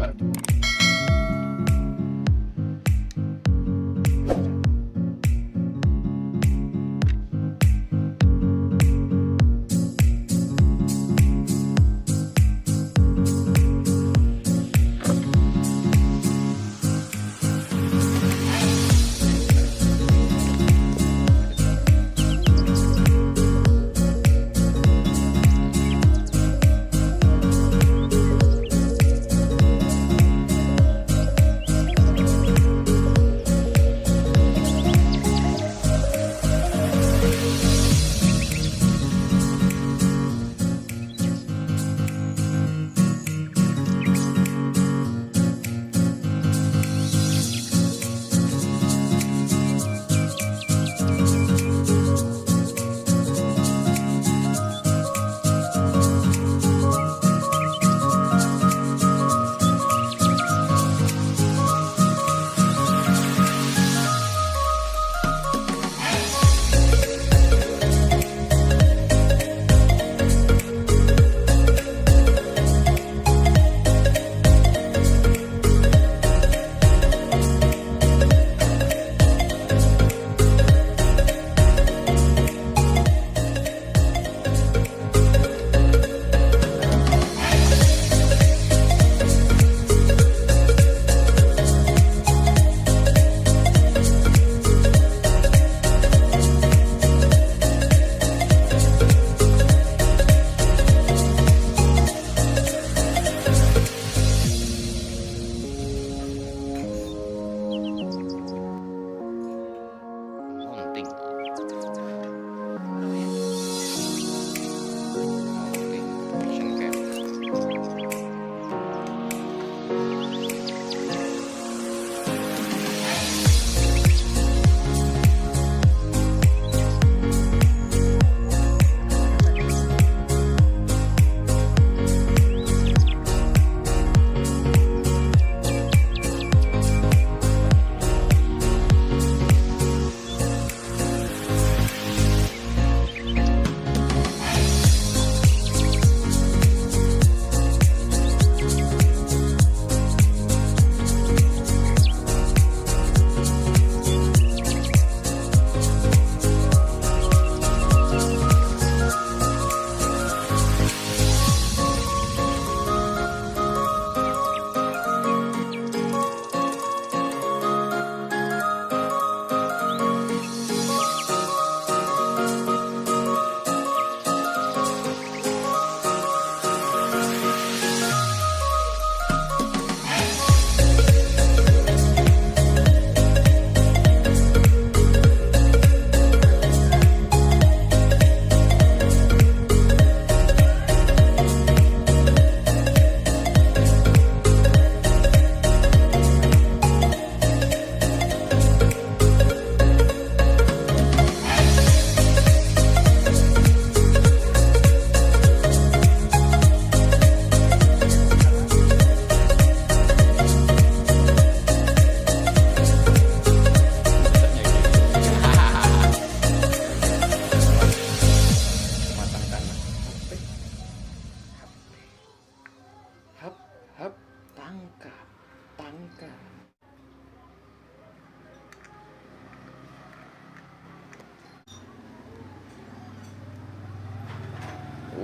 sabar.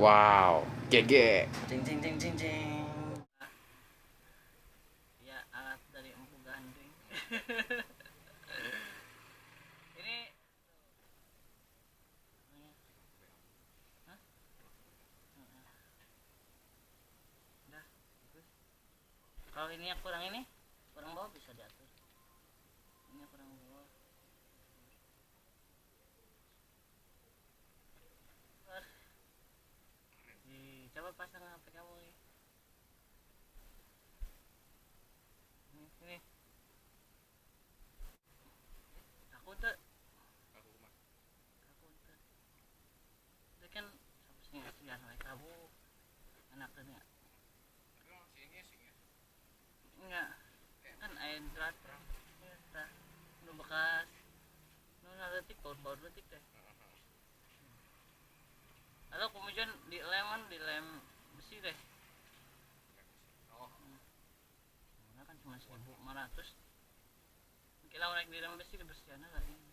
Wow, GG. Cing cing cing cing cing. Ya, alat dari empu gandeng. Ini Hah? Udah, bagus. Kalau ini yang kurang bawah bisa diatur. Ini yang kurang bawah. Coba pasang HP kamu nih. Ini. Aku tuh. Itu kan seharusnya jangan kamu anak tadi ya. Enggak. Kan air drat. Nu bekas. Nu naletik baut letik teh. Atau kemudian di lem besi deh. cuma 1.500. Kailangan naik dirembes sih kebersihannya lagi.